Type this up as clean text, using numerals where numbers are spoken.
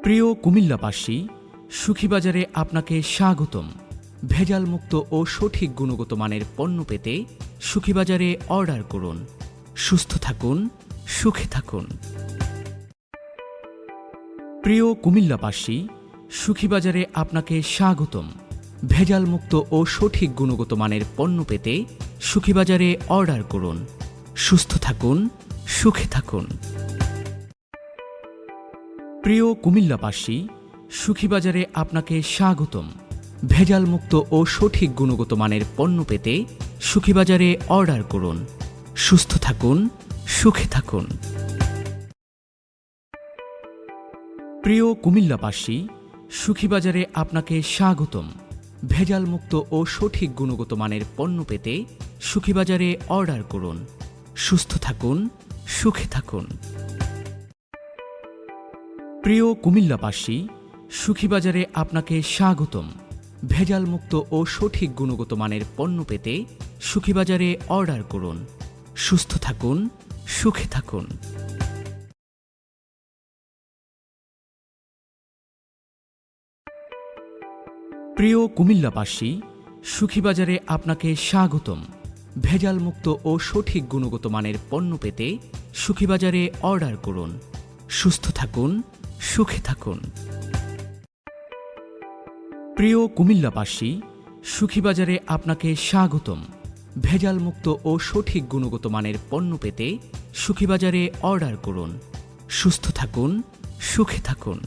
প্রিয় কুমিল্লাবাসী, সুখী বাজারে আপনাকে স্বাগতম। ভেজাল মুক্ত ও সঠিক গুণগত মানের পণ্য পেতে সুখী বাজারে অর্ডার করুন। সুস্থ থাকুন, সুখে থাকুন। প্রিয় কুমিল্লাবাসী, সুখী বাজারে আপনাকে স্বাগতম। ভেজাল মুক্ত ও সঠিক গুণগত মানের পণ্য পেতে সুখী বাজারে অর্ডার করুন। সুস্থ থাকুন, সুখে থাকুন। প্রিয় কুমিল্লাবাসী, সুখী বাজারে আপনাকে স্বাগতম। ভেজাল মুক্ত ও সঠিক গুণগত মানের পণ্য পেতে সুখী বাজারে অর্ডার করুন। সুস্থ থাকুন, সুখে থাকুন। প্রিয় কুমিল্লাবাসী, সুখী বাজারে আপনাকে স্বাগতম। ভেজাল মুক্ত ও সঠিক গুণগত মানের পণ্য পেতে সুখী বাজারে অর্ডার করুন। সুস্থ থাকুন, সুখে থাকুন। প্রিয় কুমিল্লাবাসী, সুখী বাজারে আপনাকে স্বাগতম। ভেজাল মুক্ত ও সঠিক গুণগত মানের পণ্য পেতে সুখী বাজারে অর্ডার করুন। সুস্থ থাকুন, সুখে থাকুন। প্রিয় কুমিল্লাবাসী, সুখী বাজারে আপনাকে স্বাগতম। ভেজাল মুক্ত ও সঠিক গুণগত মানের পণ্য পেতে সুখী বাজারে অর্ডার করুন। সুস্থ থাকুন, সুখে থাকুন। প্রিয় কুমিল্লাবাসী, সুখী বাজারে আপনাকে স্বাগতম। ভেজাল মুক্ত ও সঠিক গুণগত মানের পণ্য পেতে সুখী বাজারে অর্ডার করুন। সুস্থ থাকুন, সুখে থাকুন।